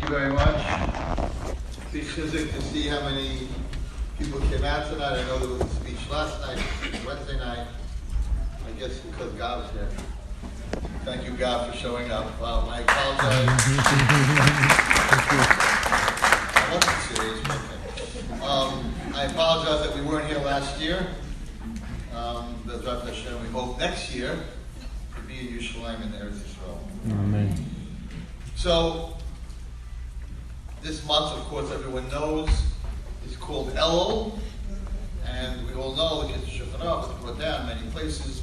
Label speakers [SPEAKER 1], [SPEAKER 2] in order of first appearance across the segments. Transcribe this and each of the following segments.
[SPEAKER 1] you very much. Be chizik to see how many people came out tonight. I know there was a speech last night, Wednesday night. I guess because God was there. Thank you, God, for showing up. I apologize. I wasn't serious, but okay. I apologize that we weren't here last year. We hope next year to be in Yerushalayim in Eretz Yisrael.
[SPEAKER 2] Amen.
[SPEAKER 1] So, this month, of course, everyone knows, is called Elul, and we all know, look at the shofar, it's brought down in many places,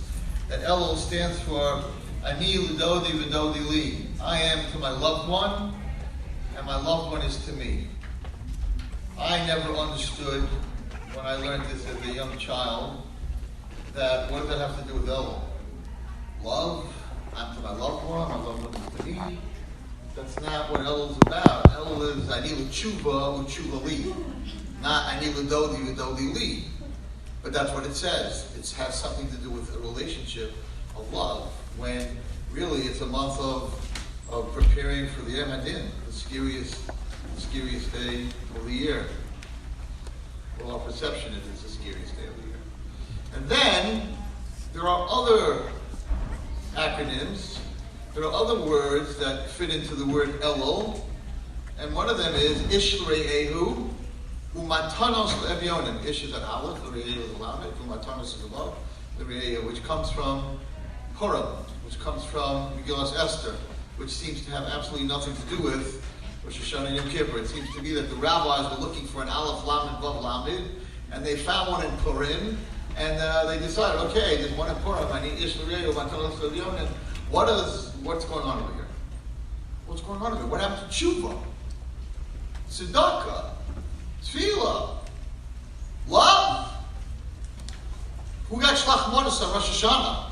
[SPEAKER 1] that Elul stands for Ani L'Dodi V'Dodi Li. I am to my loved one, and my loved one is to me. I never understood, when I learned this as a young child, that what does that have to do with Elul? Love, I'm to my loved one, my loved one is to me. That's not what Elul is about. Elul is Ani L'Tshuva U'Tshuva Li, not Ani L'Dodi V'Dodi Li. But that's what it says. It has something to do with a relationship of love, when really it's a month of preparing for the Yom Hadin, the scariest day of the year. Well, our perception is it's the scariest day of the year. And then there are other acronyms. There are other words that fit into the word Elul, and one of them is Tishrei Umatanos Le'Evyonim. Ish is an aleph, L'Re'ehu is a lamed, Umatanos is a vav, L'Re'ehu, which comes from Purim, which comes from Megillas Esther, which seems to have absolutely nothing to do with Rosh Hashanah and Yom Kippur. It seems to be that the rabbis were looking for an aleph, lamed, vav, lamed, and they found one in Purim, and they decided, okay, there's one in Purim, I need Ish L'Re'ehu, Umatanos Le'Evyonim. What's going on over here? What's going on over here? What happened to tshuva? Tzedakah? Tefillah? Love? Who got shlach manos on Rosh Hashanah?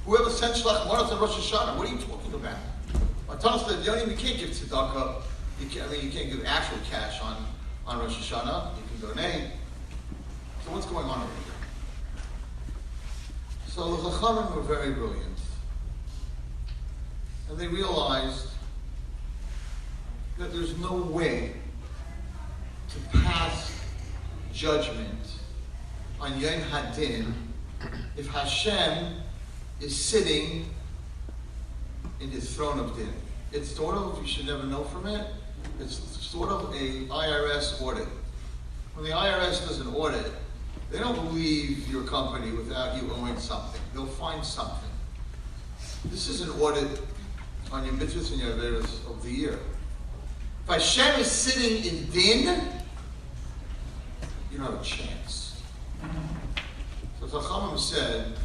[SPEAKER 1] Whoever sent shlach manos on Rosh Hashanah? What are you talking about? Matanos le'Evyonim, you can't give tzedakah. You can't give actual cash on Rosh Hashanah. You can donate. So what's going on over here? So the Chachamim were very brilliant. And they realized that there's no way to pass judgment on Yom Hadin if Hashem is sitting in his throne of din. It's sort of, you should never know from it, it's sort of a IRS audit. When the IRS does an audit, they don't leave your company without you owing something. They'll find something. This is an audit on your mitzvahs and your averos of the year. If Hashem is sitting in din, you don't have a chance. So Chachamim said,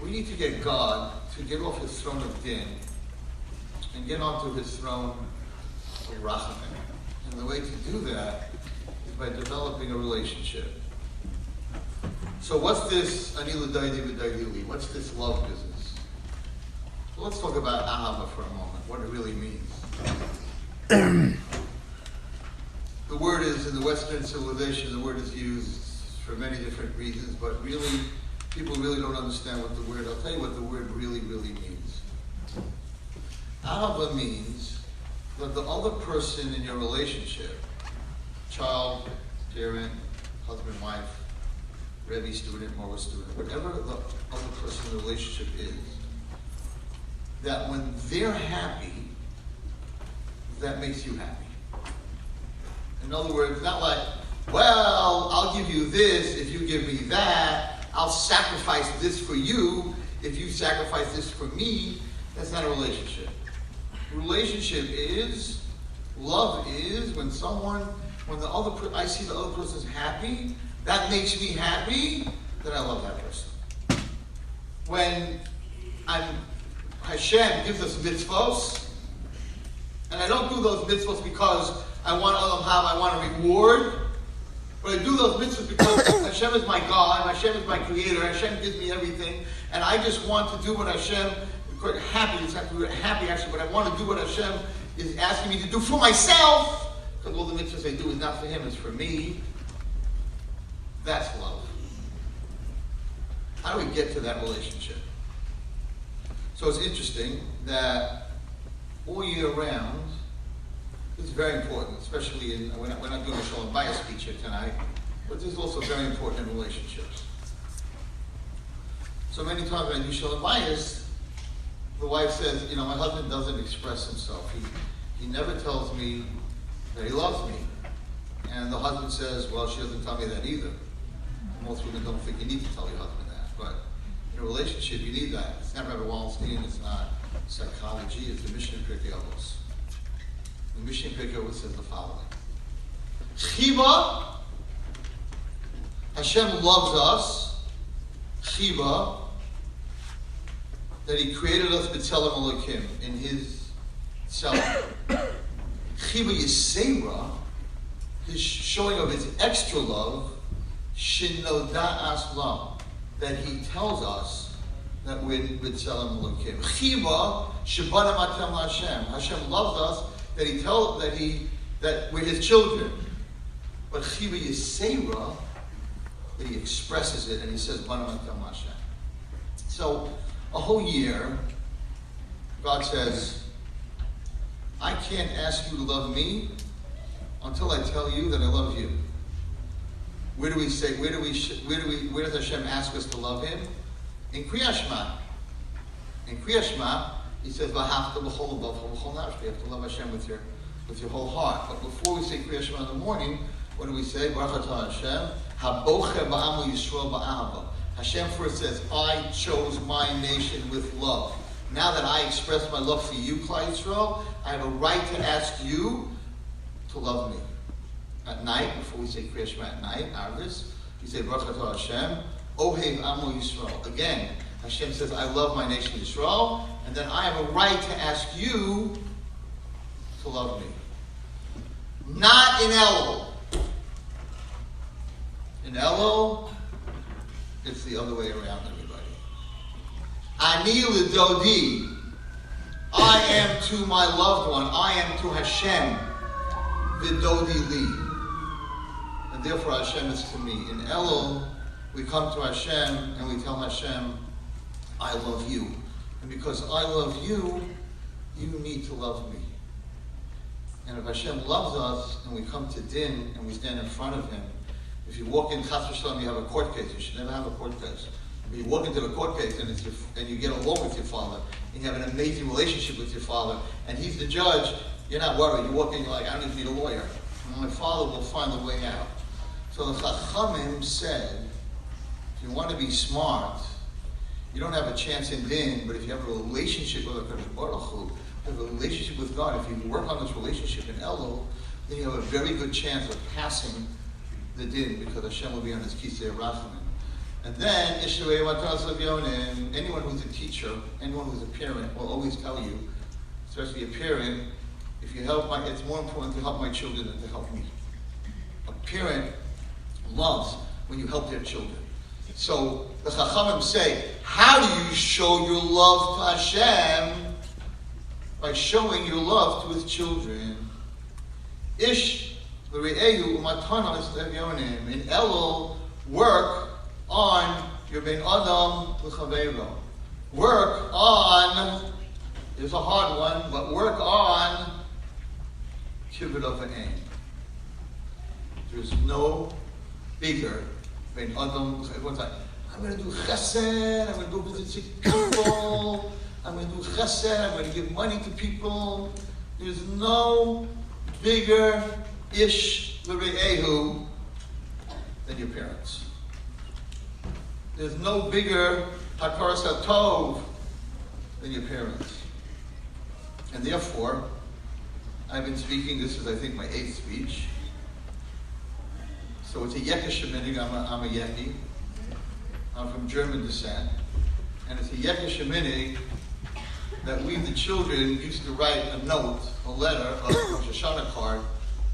[SPEAKER 1] we need to get God to get off his throne of din and get onto his throne of rachamim. And the way to do that is by developing a relationship. So what's this Ani L'Dodi V'Dodi Li? What's this love business? So let's talk about ahava for a moment, what it really means. The word is, in the Western civilization, the word is used for many different reasons, but really, people really don't understand what the word, I'll tell you what the word really, really means. Ahava means that the other person in your relationship, child, parent, husband, wife, Rebbe student, Morah student, whatever the other person in the relationship is, that when they're happy, that makes you happy. In other words, not like, well, I'll give you this if you give me that. I'll sacrifice this for you if you sacrifice this for me. That's not a relationship. Relationship is, love is, when I see the other person's happy, that makes me happy, then I love that person. When Hashem gives us mitzvos, and I don't do those mitzvos because I want olam haba, I want a reward, but I do those mitzvos because Hashem is my God, Hashem is my creator, Hashem gives me everything, and I just want to do what Hashem, happy actually, but I want to do what Hashem is asking me to do for myself, because all the mitzvahs I do is not for him, it's for me. That's love. How do we get to that relationship? So it's interesting that all year round, very important, especially we're not doing a Shalom Bayis speech here tonight, but this is also very important in relationships. So many times when I do Shalom Bayis, the wife says, my husband doesn't express himself. He never tells me that he loves me. And the husband says, well, she doesn't tell me that either. Most women don't think you need to tell your husband that. But in a relationship, you need that. It's not Rabbi Wallerstein, it's not psychology, it's the Mishnah Pirkei Avos. The Mishnah Pirkei Avos says the following. Chiva, Hashem loves us. Chiva, that He created us b'tzelem Elokim, in His self. Chiva Yisera, His showing of His extra love, Shinoda Aslam, that He tells us that we're b'tzelem Elokim. Chiva Shabana Matem LaHashem. Hashem loves us that we're His children. But Chiva Yisera, that He expresses it and He says Bana Matem LaHashem. So a whole year, God says, I can't ask you to love me until I tell you that I love you. Where does Hashem ask us to love Him? In Kriyat Shema. In Kriyat Shema, He says, "V'ahavta b'chol levav v'chol nafshecha." You have to love Hashem with your whole heart. But before we say Kriyat Shema in the morning, what do we say? Baruch atah Hashem, habocher ba'amu Yisrael ba'ahava. Hashem first says, I chose my nation with love. Now that I express my love for you, Klal Yisrael, I have a right to ask you to love me. At night, before we say Kriyat Shema at night, Arvis, we say Baruch atah Hashem, Ohev Amo Yisrael. Again, Hashem says, I love my nation Yisrael, and then I have a right to ask you to love me. Not in Elul. In Elul, it's the other way around, everybody. Ani l'dodi. I am to my loved one. I am to Hashem. V'dodi li. And therefore Hashem is to me. In Elul, we come to Hashem and we tell Hashem, I love you. And because I love you, you need to love me. And if Hashem loves us and we come to Din and we stand in front of Him, if you walk in Chas v'Shalom, you have a court case. You should never have a court case. If you walk into the court case and you get along with your father, and you have an amazing relationship with your father, and he's the judge, you're not worried. You walk in, you're like, I don't even need a lawyer. My father will find a way out. So the Chachamim said, if you want to be smart, you don't have a chance in Din, but if you have a relationship with HaKadosh Baruch Hu, have a relationship with God, if you work on this relationship in Elul, then you have a very good chance of passing the Din, because Hashem will be on His Kisei Rachamim. And then, anyone who's a teacher, anyone who's a parent, will always tell you, especially a parent, if you help it's more important to help my children than to help me. A parent loves when you help their children. So the Chachamim say, how do you show your love to Hashem? By showing your love to His children. Ish l're'ehu u'matana l's'tevyonim. In Elul, work on your ben adam l'chaveiro. Work on, it's a hard one, but work on kibbud of an aim. There's no bigger ben adam. Everyone's like, I'm going to do chesed, I'm going to go visit sick people, I'm going to do chesed, I'm going to give money to people. There's no bigger ish l're'ehu than your parents. There's no bigger hakaras hatov than your parents. And therefore, I've been speaking, this is I think my 8th speech. So it's a Yekish Sheminig, I'm a Yeki. I'm from German descent. And it's a Yekish Sheminig that we, the children, used to write a note, a letter, a Rosh Hashanah card,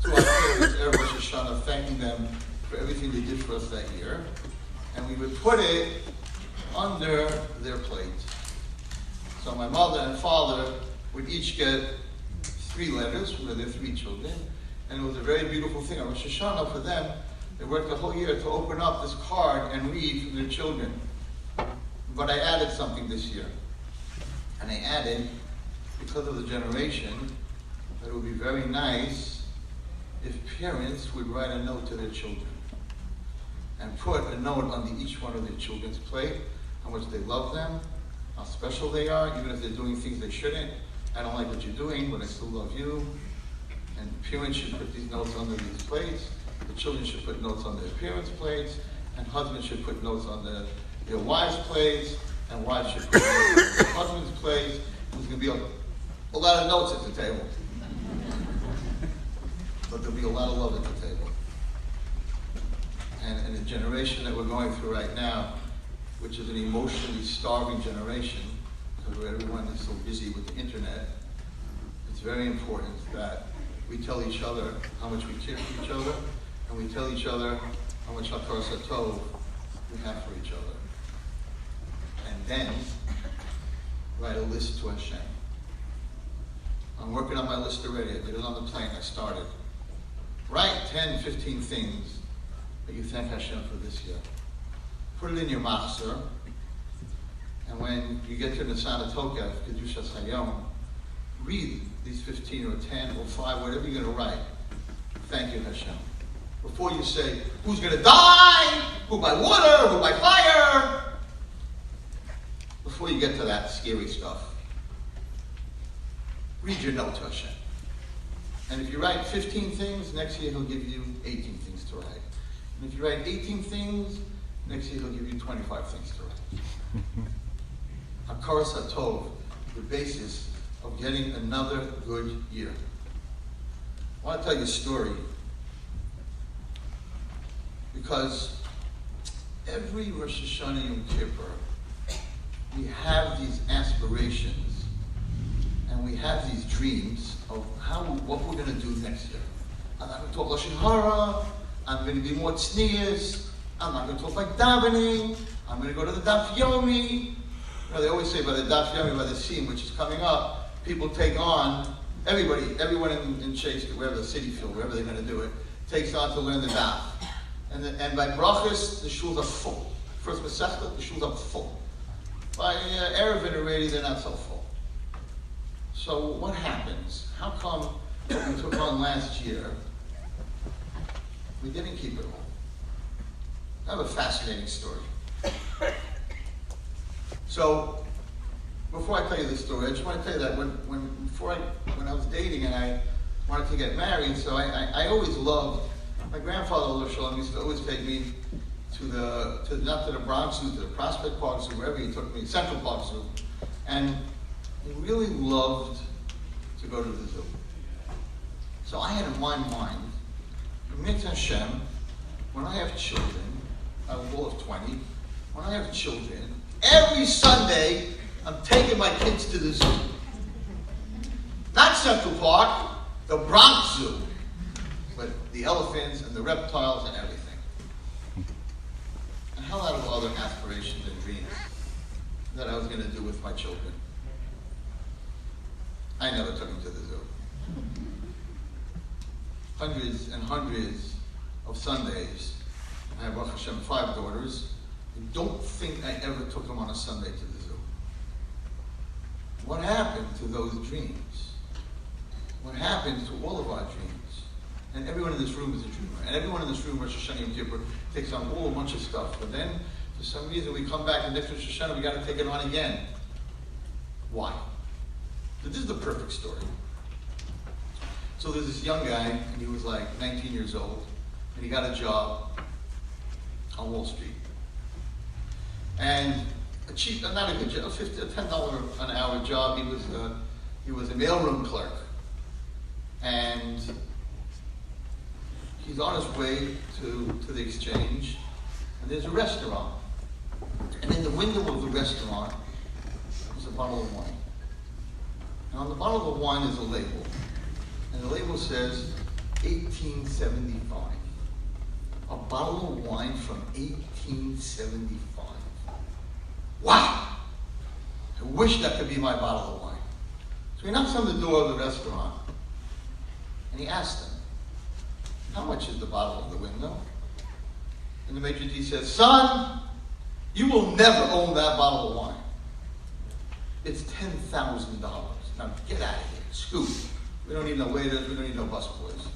[SPEAKER 1] to our parents every Rosh Hashanah, thanking them for everything they did for us that year. And we would put it under their plate. So my mother and father would each get 3 letters from their 3 children. And it was a very beautiful thing. On Rosh Hashanah, for them, they worked the whole year to open up this card and read from their children. But I added something this year. And I added, because of the generation, that it would be very nice if parents would write a note to their children and put a note on each one of their children's plate, how much they love them, how special they are, even if they're doing things they shouldn't. I don't like what you're doing, but I still love you. And parents should put these notes under these plates. The children should put notes on their parents' plates, and husbands should put notes on their wives' plates, and wives should put notes on their husbands' plates. There's going to be a lot of notes at the table. But there'll be a lot of love at the table. And in the generation that we're going through right now, which is an emotionally starving generation, because where everyone is so busy with the internet, it's very important that we tell each other how much we care for each other, and we tell each other how much hakar satov we have for each other. And then write a list to Hashem. I'm working on my list already. I did it on the plane. I started. Write 10, 15 things that you thank Hashem for this year. Put it in your machzor, and when you get to Nisan Tokef, Kedushas Hayom, read these 15 or 10 or 5, whatever you're going to write. Thank you, Hashem. Before you say, who's going to die? Who by water? Who by fire? Before you get to that scary stuff, read your note to Hashem. And if you write 15 things, next year He'll give you 18 things to write. And if you write 18 things, next year He'll give you 25 things to write. Hakar Satov, the basis of getting another good year. I want to tell you a story, because every Rosh Hashanah Yom Kippur, we have these aspirations and we have these dreams of what we're going to do next year. I'm not going to talk Lashon Hara. I'm going to be more tznius. I'm not going to talk like davening. I'm going to go to the Daf Yomi. You know, they always say by the Daf Yomi, by the Sim, which is coming up, people take on, everyone in Chase, wherever the city field, wherever they're going to do it, takes on to learn the Daf. And by brachas, the shuls are full. First Masechta, the shuls are full. By Erevin already, they're not so full. So what happens? How come what we took on last year, we didn't keep it all? I have a fascinating story. So, before I tell you this story, I just want to tell you that when I was dating and I wanted to get married, so I always loved, my grandfather used to always take me not to the Bronx Zoo, to the Prospect Park Zoo, wherever he took me, Central Park Zoo, and he really loved to go to the zoo. So I had in my mind, Mitzvah Hashem, when I have children, I have a goal of 20, when I have children, every Sunday, I'm taking my kids to the zoo. Not Central Park, the Bronx Zoo, but the elephants and the reptiles and everything. And a lot of other aspirations and dreams that I was going to do with my children. I never took them to the zoo. Hundreds and hundreds of Sundays. I have, Baruch Hashem, 5 daughters. I don't think I ever took them on a Sunday to the zoo. What happened to those dreams? What happened to all of our dreams? And everyone in this room is a dreamer. And everyone in this room, Rosh Hashanah Yom Kippur, takes on a bunch of stuff. But then, for some reason, we come back and next Rosh Hashanah, we got to take it on again. Why? This is the perfect story. So there's this young guy, and he was like 19 years old, and he got a job on Wall Street. And a cheap, not a good job, a $10 an hour job. He was a mailroom clerk. And he's on his way to the exchange, and there's a restaurant. And in the window of the restaurant is a bottle of wine. And on the bottle of wine is a label. And the label says 1875. A bottle of wine from 1875. Wow! I wish that could be my bottle of wine. So he knocks on the door of the restaurant, and he asked them, how much is the bottle in the window? And the maitre d' says, son, you will never own that bottle of wine. It's $10,000. Now get out of here. Scoot. We don't need no waiters, we don't need no busboys.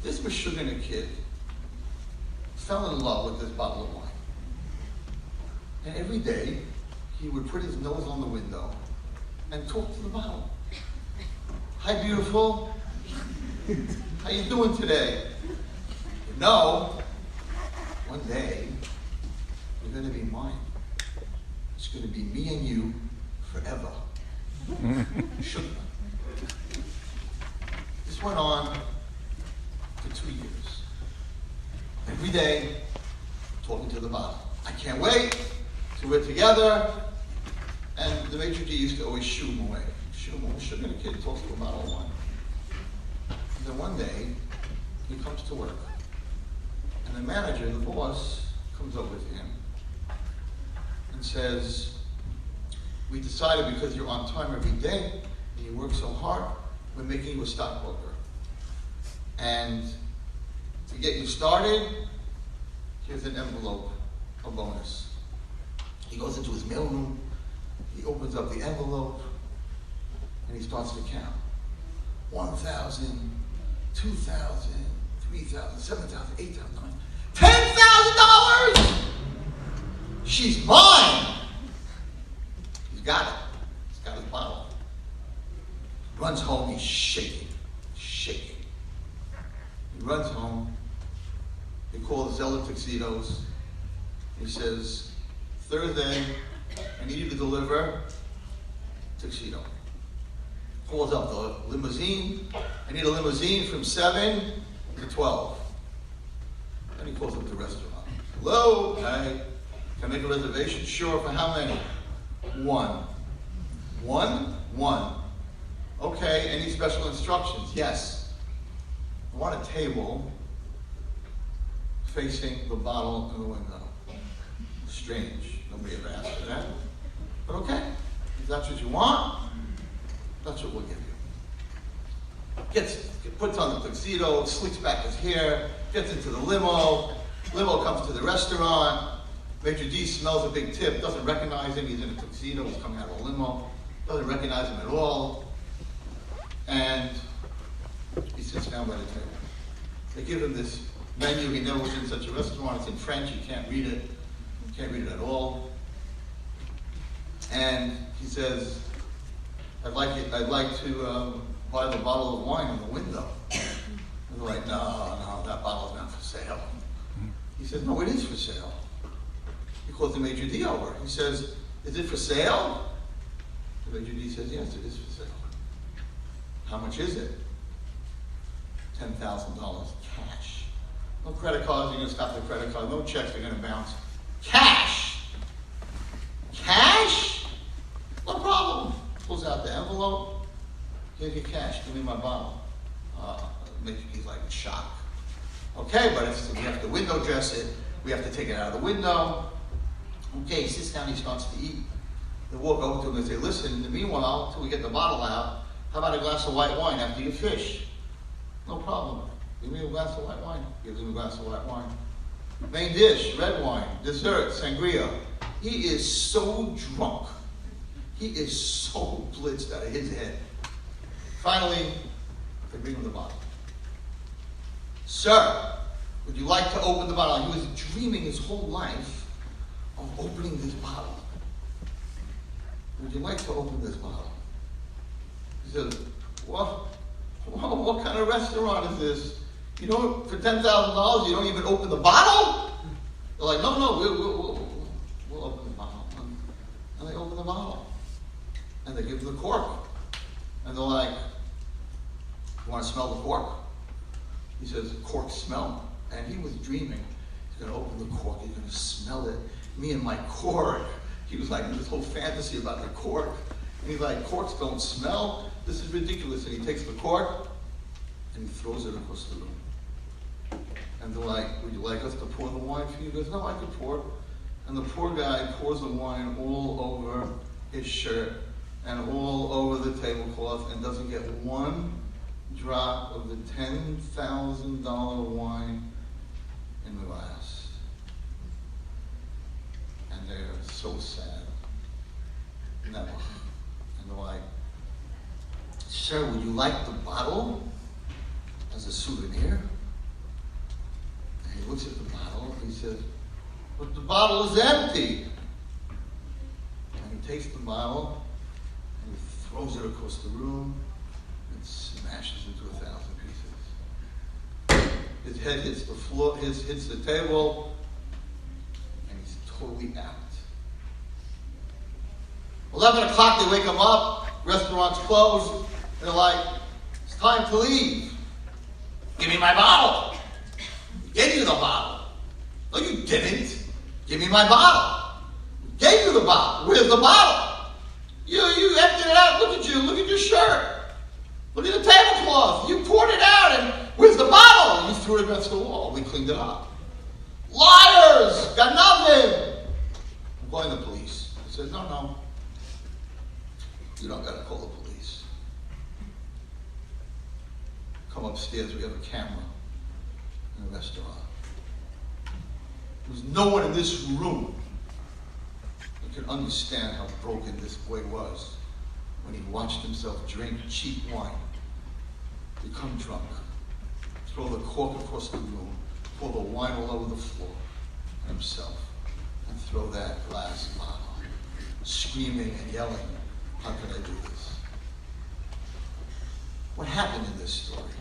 [SPEAKER 1] This Meshuggah kid fell in love with this bottle of wine. And every day, he would put his nose on the window and talk to the bottle. Hi, beautiful. How you doing today? You know, one day, you're going to be mine. It's going to be me and you forever. Shouldn't I? This went on for 2 years. Every day, talking to the bottle. I can't wait till we're together. And the maitre d' used to always shoo him away. Shoo him away. Sugar the kid talks to a bottle of wine. And then one day, he comes to work. And the manager, the boss, comes over to him and says, we decided because you're on time every day and you work so hard, we're making you a stockbroker. And to get you started, here's an envelope, a bonus. He goes into his mailroom, he opens up the envelope, and he starts to count. 1,000, 2,000, 3,000, 7,000, 8,000, $10,000! She's mine! He's got it. He's got his bottle. Runs home, he's shaking. Shaking. He runs home. He calls Zeller Tuxedos. He says, Thursday, I need you to deliver tuxedo. Calls up the limousine. I need a limousine from 7 to 12. Then he calls up the restaurant. Hello, hi. Can I make a reservation? Sure, for how many? 1. 1? Okay, any special instructions? Yes. I want a table facing the bottle in the window. Strange. Nobody ever asked for that. But okay, if that's what you want, that's what we'll give you. Puts on the tuxedo, slicks back his hair, gets into the limo. Limo comes to the restaurant. Maitre d' smells a big tip, doesn't recognize him. He's in a tuxedo, he's coming out of a limo. Doesn't recognize him at all. And he sits down by the table. They give him this menu. He never was in such a restaurant. It's in French. He can't read it. Can't read it at all. And he says, I'd like to buy the bottle of wine in the window. And they're like, no, that bottle's not for sale. He says, no, it is for sale. He calls the maitre d' over. He says, is it for sale? The maitre d' says, yes, it is for sale. How much is it? $10,000 cash. No credit cards, you're going to stop the credit card. No checks, they're going to bounce. Cash! Cash? No problem. Pulls out the envelope. Here's your cash. Give me my bottle. He's like in shock. Okay, but we have to window dress it. We have to take it out of the window. Okay, he sits down, he starts to eat. They walk over to him and say, listen, in the meanwhile, until we get the bottle out, how about a glass of white wine after you fish? No problem. Give me a glass of white wine. Gives him a glass of white wine. Main dish, red wine. Dessert, sangria. He is so drunk. He is so blitzed out of his head. Finally, they bring him the bottle. Sir, would you like to open the bottle? He was dreaming his whole life of opening this bottle. Would you like to open this bottle? He said, what kind of restaurant is this? You don't, for $10,000, you don't even open the bottle? They're like, no, we'll open the bottle. And they open the bottle. And they give him the cork. And they're like, you want to smell the cork? He says, cork smell. And he was dreaming. He's going to open the cork. He's going to smell it. Me and my cork. He was like, this whole fantasy about the cork. And he's like, corks don't smell. This is ridiculous. And he takes the cork and he throws it across the room. And they're like, would you like us to pour the wine for you? He goes, no, I could pour. And the poor guy pours the wine all over his shirt and all over the tablecloth and doesn't get one drop of the $10,000 wine in the glass. And they're so sad. Never. And they're like, sir, would you like the bottle as a souvenir? And he looks at the bottle and he says, but the bottle is empty. And he takes the bottle and he throws it across the room and smashes into 1,000 pieces. His head hits the floor, hits the table, and he's totally out. 11 o'clock, they wake him up, restaurants closed, they're like, it's time to leave. Give me my bottle. Gave you the bottle. No, you didn't. Give me my bottle. Gave you the bottle. Where's the bottle? You emptied it out. Look at your shirt. Look at the tablecloth. You poured it out, and where's the bottle? You threw it against the wall. We cleaned it up. Liars! Got nothing. I'm calling the police. I said, no. You don't got to call the police. Come upstairs. We have a camera in a restaurant. There's no one in this room that can understand how broken this boy was when he watched himself drink cheap wine, become drunk, throw the cork across the room, pour the wine all over the floor and himself, and throw that glass bottle, screaming and yelling, how can I do this? What happened in this story?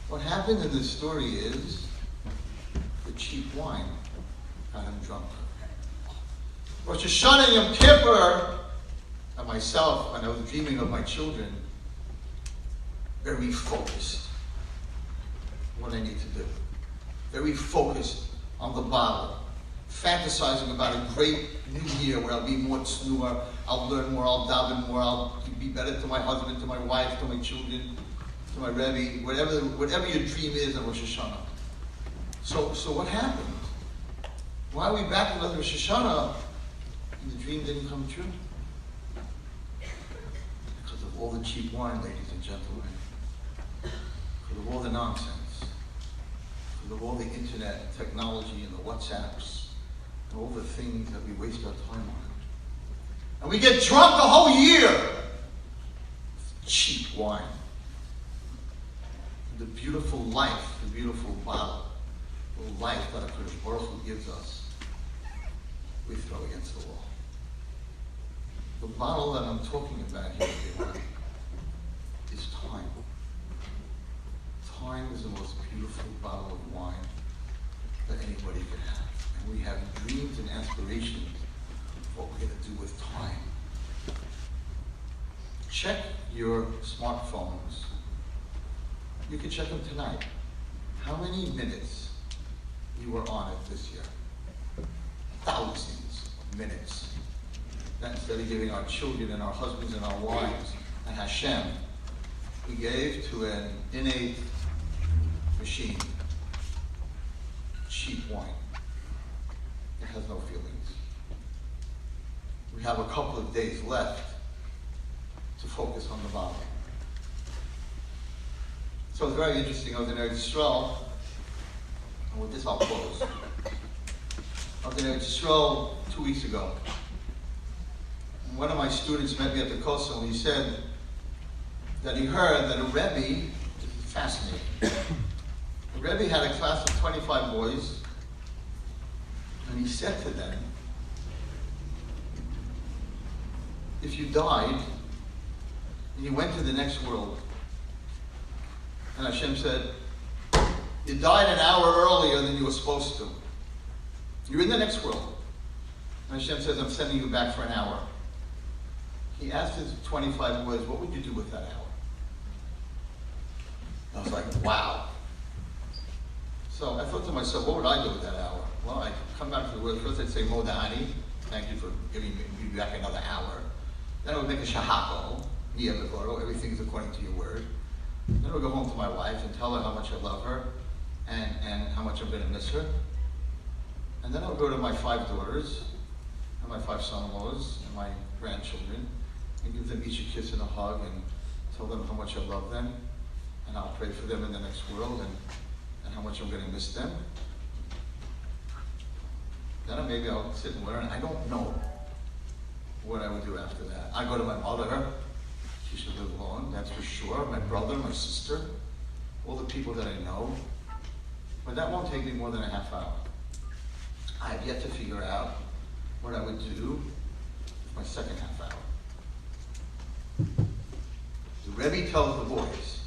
[SPEAKER 1] What happened in this story is the cheap wine got him drunk. Rosh Hashanah, Yom Kippur, and myself, when I was dreaming of my children, very focused on what I need to do. Very focused on the bottle. Fantasizing about a great new year where I'll be more tznuah, I'll learn more, I'll daven more, I'll be better to my husband, to my wife, to my children, to my Rebbe, whatever your dream is on Rosh Hashanah. So what happened? Why are we back in Rosh Hashanah and the dream didn't come true? Because of all the cheap wine, ladies and gentlemen. Because of all the nonsense. Because of all the internet technology and the WhatsApps and all the things that we waste our time on. And we get drunk the whole year with cheap wine. The beautiful life, the beautiful bottle, the life that HaKadosh Baruch Hu gives us, we throw against the wall. The bottle that I'm talking about here is time. Time is the most beautiful bottle of wine that anybody can have. And we have dreams and aspirations of what we're going to do with time. Check your smartphones. You can check them tonight. How many minutes you were on it this year? Thousands of minutes. That instead of giving our children and our husbands and our wives and Hashem, we gave to an innate machine. Cheap wine. It has no feelings. We have a couple of days left to focus on the bottle. So it's very interesting. I was in Eretz Yisrael, and with this I'll close. I was in Eretz Yisrael 2 weeks ago. And one of my students met me at the Kotel, and he said that he heard that a Rebbe, this is fascinating, a Rebbe had a class of 25 boys, and he said to them, if you died, and you went to the next world, and Hashem said, you died an hour earlier than you were supposed to. You're in the next world. And Hashem says, I'm sending you back for an hour. He asked his 25 boys, what would you do with that hour? I was like, wow. So I thought to myself, what would I do with that hour? Well, I'd come back to the world. First I'd say, Modani, thank you for giving me back another hour. Then I would make a shahako, everything is according to your word. Then I would go home to my wife and tell her how much I love her and how much I'm going to miss her. And then I would go to my 5 daughters and my 5 son-in-laws and my grandchildren and give them each a kiss and a hug and tell them how much I love them. And I'll pray for them in the next world and how much I'm going to miss them. Then maybe I'll sit and learn. I don't know what I would do after that. I go to my mother.
[SPEAKER 2] She should live long, that's for sure. My brother, my sister, all the people that I know. But that won't take me more than a half hour. I have yet to figure out what I would do with my second half hour. The Rebbe tells the boys,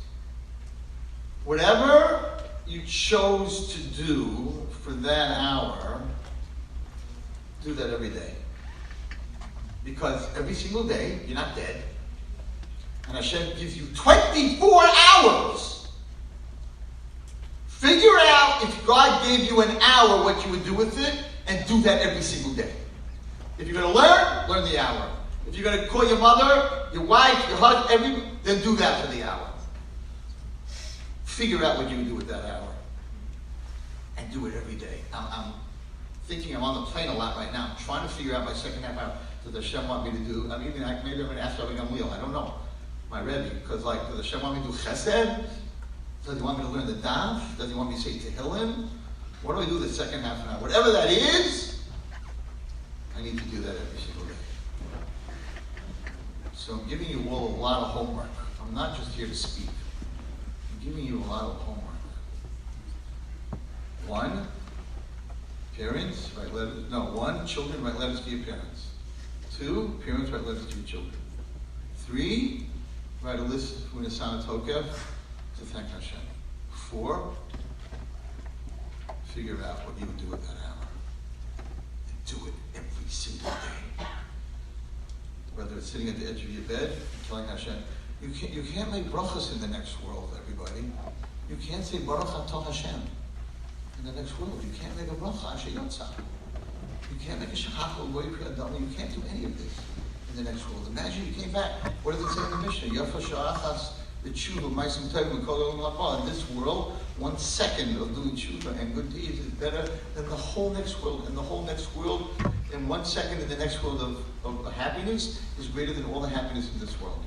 [SPEAKER 2] whatever you chose to do for that hour, do that every day. Because every single day, you're not dead. And Hashem gives you 24 hours. Figure out if God gave you an hour what you would do with it, and do that every single day. If you're going to learn the hour. If you're going to call your mother, your wife, your husband, then do that for the hour. Figure out what you would do with that hour. And do it every day. I'm thinking I'm on the plane a lot right now. I'm trying to figure out my second half hour. Does Hashem want me to do? Maybe I'm going to ask Rabbi Gamliel. I don't know. My Rebbe. Because does Hashem want me to do chesed? Does he want me to learn the daf? Does he want me to say tehillim? What do I do the second half an hour? Whatever that is, I need to do that every single day. So I'm giving you all a lot of homework. I'm not just here to speak. I'm giving you a lot of homework. 1, parents write letters. No, 1, children write letters to your parents. 2, parents write letters to your children. 3, write a list with a Sana Tokef to thank Hashem. 4, figure out what you would do with that hour. And do it every single day. Whether it's sitting at the edge of your bed, telling Hashem, you can't make brachas in the next world, everybody. You can't say Baruch Atah Hashem in the next world. You can't make a bracha Asher Yotza. You can't make a shachach or goy pri adama. You can't do any of this in the next world. Imagine you came back. What does it say in the Mishnah? Yafa sha'achas b'tshuva ma'asim tovim kol olam haba. In this world, 1 second of doing tshuva and good deeds is better than the whole next world. And the whole next world, in 1 second in the next world of happiness, is greater than all the happiness in this world.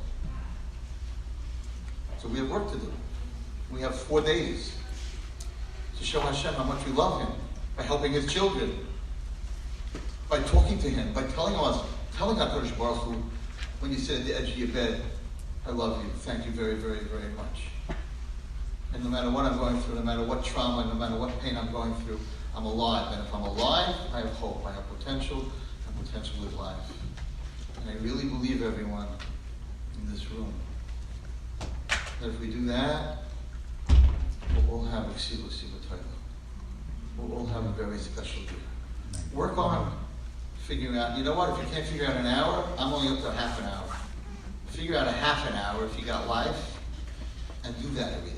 [SPEAKER 2] So we have work to do. We have 4 days to show Hashem how much we love Him, by helping His children, by talking to Him, by telling HaKadosh Baruch Hu, when you sit at the edge of your bed, I love you, thank you very, very, very much. And no matter what I'm going through, no matter what trauma, no matter what pain I'm going through, I'm alive. And if I'm alive, I have hope, I have potential, and potential is life. And I really believe, everyone in this room, that if we do that, we'll all have Exilo Sivatayla. We'll all have a very special year. Work on figuring out, you know what, if you can't figure out an hour, I'm only up to half an hour. Figure out a half an hour if you got life, and do that every day.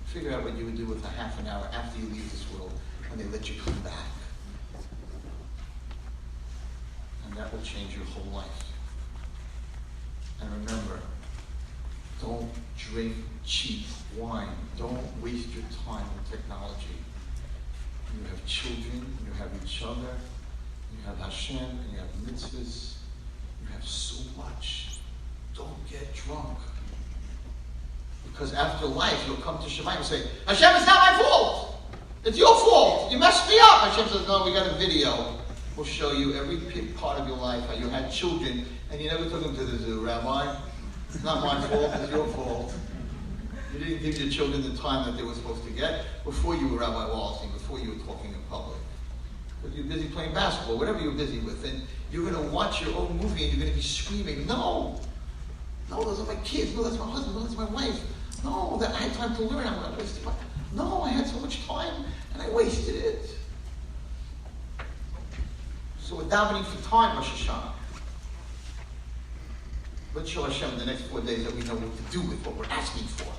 [SPEAKER 2] Figure out what you would do with a half an hour after you leave this world, and they let you come back. And that will change your whole life. And remember, don't drink cheap wine. Don't waste your time on technology. You have children, you have each other, you have Hashem, and you have mitzvahs. You have so much. Don't get drunk. Because after life, you'll come to Shemayim and say, Hashem, it's not my fault. It's your fault. You messed me up. Hashem says, no, we got a video. We'll show you every part of your life, how you had children, and you never took them to the zoo, Rabbi. It's not my fault, it's your fault. You didn't give your children the time that they were supposed to get before you were Rabbi Wallerstein, before you were talking in public. But you're busy playing basketball, whatever you're busy with, and you're going to watch your own movie and you're going to be screaming, no, those are my kids, no, that's my husband, no, that's my wife. No, that I had time to learn, I'm not wasting my time. No, I had so much time and I wasted it. So we're davening for time, Rosh Hashanah. Let's show Hashem in the next 4 days that we know what to do with what we're asking for.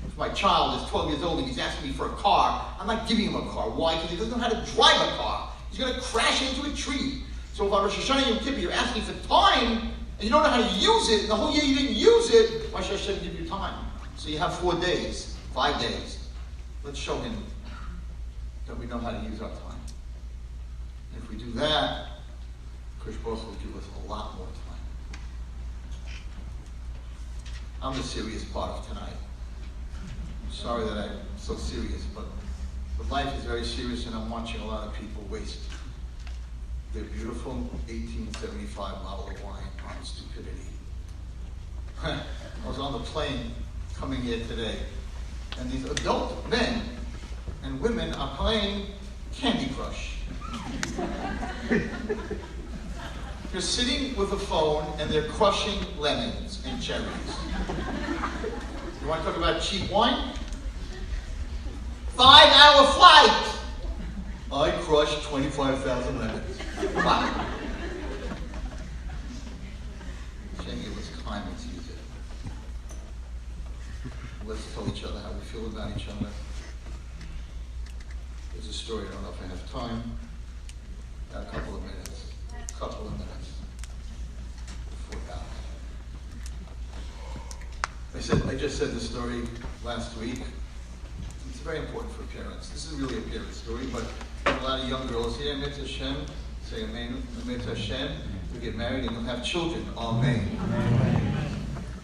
[SPEAKER 2] If my child is 12 years old and he's asking me for a car, I'm not giving him a car. Why? Because he doesn't know how to drive a car. He's going to crash into a tree. So if on Rosh Hashanah Yom Kippur you're asking for time, and you don't know how to use it, and the whole year you didn't use it, why should Hashem give you time? So you have 4 days, 5 days. Let's show Him that we know how to use our time. And if we do that, Krish Baruch will give us a lot more time. I'm the serious part of tonight. I'm sorry that I'm so serious, but life is very serious, and I'm watching a lot of people waste their beautiful 1875 bottle of wine on stupidity. I was on the plane coming here today, and these adult men and women are playing Candy Crush. They're sitting with a phone and they're crushing lemons and cherries. You want to talk about cheap wine? 5-hour flight! I crushed 25,000 lemons. Wow. Shame it was time to use it. Let's tell each other how we feel about each other. There's a story, I don't know if I have time. Got a couple of minutes. Before God. I just said the story last week. It's very important for parents. This is really a parent story, but a lot of young girls here, Amen Hashem, say Amen, Amen Hashem, you get married and you'll have children. Amen.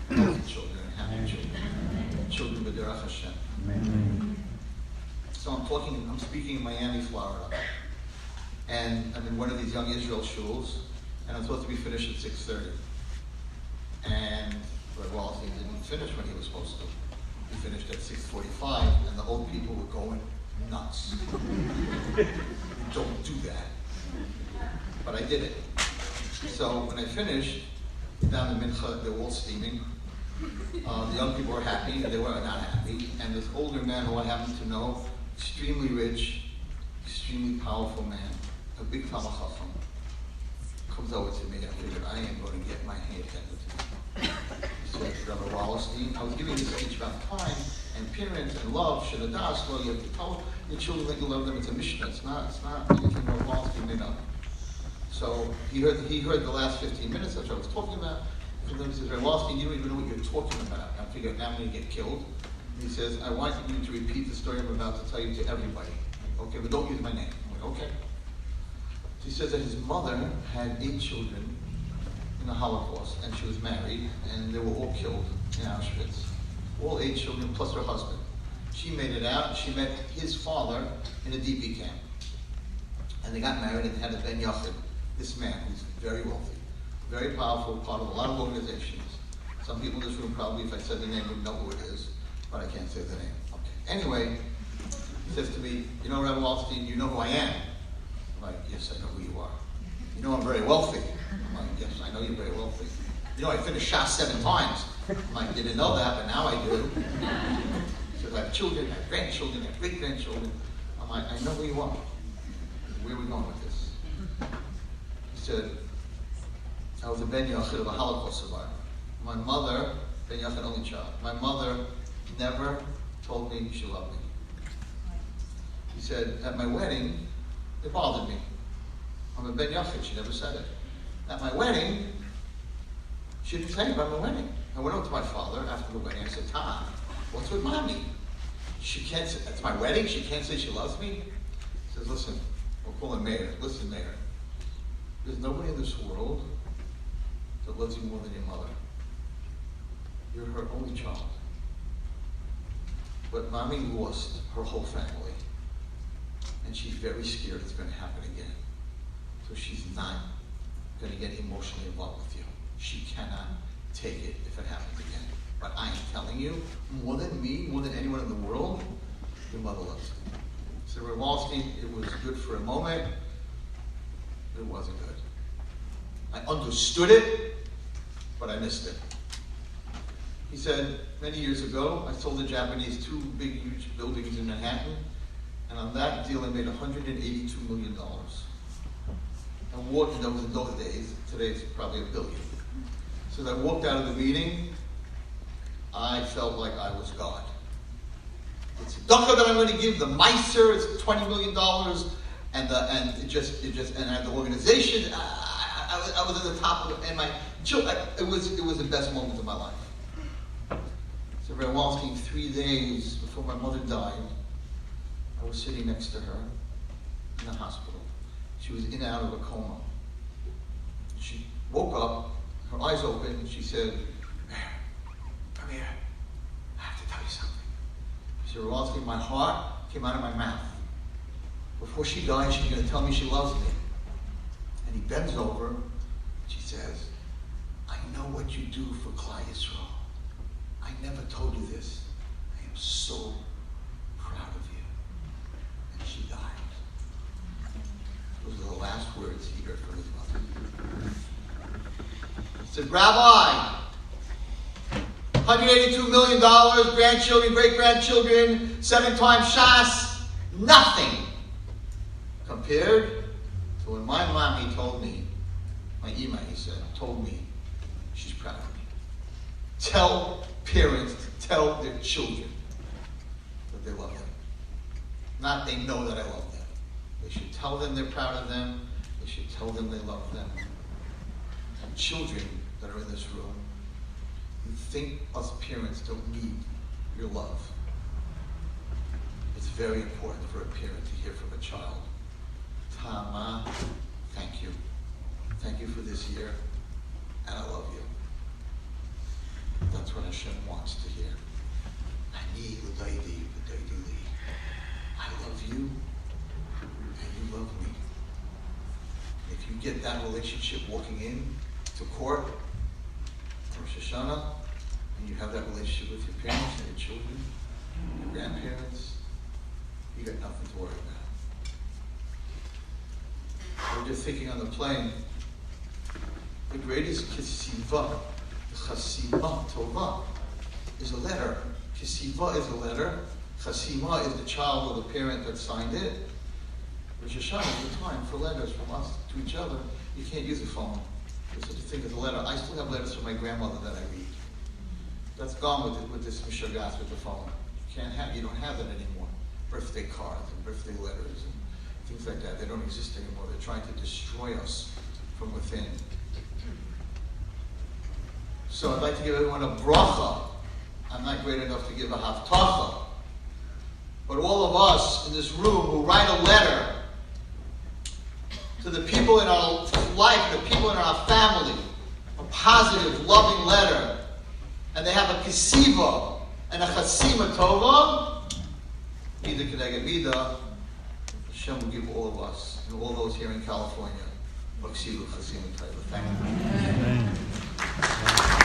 [SPEAKER 2] Healthy children and happy children. Children with Derech Hashem. Amen. So I'm speaking in Miami, Florida. And I'm in one of these young Israel shuls, and I'm supposed to be finished at 6:30. And Rabbi Wallerstein didn't finish when he was supposed to. He finished at 6:45, and the old people were going nuts. Don't do that. But I did it. So when I finished, down the mincha, they were all steaming. The young people were happy, and they were not happy. And this older man who I happened to know, extremely rich, extremely powerful man, a big Talmid Chacham, comes over to me. I figured I am going to get my hand handed to me. He said, Rabbi Wallerstein, I was giving this speech about time and parents and love, Shadadas, well, you have to tell your children that you love them. It's a Mishnah. It's not anything Rabbi Wallerstein made up. So he heard the last 15 minutes, that's what I was talking about. And then he says, Rabbi Wallerstein, you don't even know what you're talking about. I figured now I'm going to get killed. And he says, I want you to repeat the story I'm about to tell you to everybody. Okay, but don't use my name. I'm like, okay. He says that his mother had 8 children in the Holocaust, and she was married, and they were all killed in Auschwitz. All 8 children, plus her husband. She made it out, and she met his father in a DP camp. And they got married and had a Ben Yachid, this man who's very wealthy, very powerful, part of a lot of organizations. Some people in this room probably, if I said the name, would know who it is, but I can't say the name. Okay. Anyway, he says to me, you know, Rabbi Wallerstein, you know who I am? I'm like, yes, I know who you are. You know I'm very wealthy. I'm like, yes, I know you're very wealthy. You know, I finished Shas 7 times. I'm like, didn't know that, but now I do. He says, I have children, I have grandchildren, I have great-grandchildren. I'm like, I know who you are. Where are we going with this? He said, I was a Ben Yachid of a Holocaust survivor. My mother, Ben Yachid only child, my mother never told me she loved me. He said, at my wedding, it bothered me. I'm a Ben Yachid, she never said it. At my wedding, she didn't say about my wedding. I went over to my father after the wedding. I said, Tom, what's with mommy? She can't say, it's my wedding, she can't say she loves me? He says, listen, we'll call him Mayor. Listen, Mayor, there's nobody in this world that loves you more than your mother. You're her only child. But mommy lost her whole family. And she's very scared it's going to happen again. So she's not going to get emotionally involved with you. She cannot take it if it happens again. But I am telling you, more than me, more than anyone in the world, your mother loves you. So Rabbi Wallerstein, it was good for a moment. It wasn't good. I understood it, but I missed it. He said, many years ago, I sold the Japanese 2 big, huge buildings in Manhattan. And on that deal, I made $182 million. And walked, that was in those days. Today, it's probably $1 billion. So as I walked out of the meeting, I felt like I was God. It's a tzedakah that I'm going to give, the Meiser, it's $20 million, and I had the organization. I was at the top of it, and it was the best moment of my life. So Rabbi Wallerstein, 3 days before my mother died, I was sitting next to her in the hospital. She was in and out of a coma. She woke up, her eyes open, and she said, come here, I have to tell you something. She said, Wallerstein, my heart came out of my mouth. Before she died, she's going to tell me she loves me. And he bends over, and she says, I know what you do for Klal Yisrael. I never told you this. I am so proud of you. And she died. Those are the last words he heard from his mother. He said, Rabbi, $182 million, grandchildren, great-grandchildren, 7 times Shas, nothing compared to when my mommy told me, my Ima, he said, told me she's proud of me. Tell parents to tell their children that they love them. Not they know that I love them. They should tell them they're proud of them. They should tell them they love them. And children that are in this room, you think us parents don't need your love. It's very important for a parent to hear from a child, Tama, thank you. Thank you for this year, and I love you. That's what Hashem wants to hear. Ani l'daidi v'daidi li. I love you, and you love me. If you get that relationship walking in to court, Rosh Hashanah, and you have that relationship with your parents and your children, your grandparents, you got nothing to worry about. We're just thinking on the plane, the greatest kesiva, the chasima tova, is a letter. Kesiva is a letter. Chasima is the child or the parent that signed it. Rosh Hashanah is the time for letters from us to each other. You can't use a phone. There's such a thing as a letter. I still have letters from my grandmother that I read. That's gone with this mishagas with the phone. You don't have that anymore. Birthday cards and birthday letters and things like that. They don't exist anymore. They're trying to destroy us from within. So I'd like to give everyone a bracha. I'm not great enough to give a haftacha. But all of us in this room who write a letter to the people in our life, the people in our family, a positive, loving letter, and they have a kesiva and a chasima tova, Mida Keneged Mida, Hashem will give all of us and all those here in California, a kesiva chasima tova. Thank you. Amen.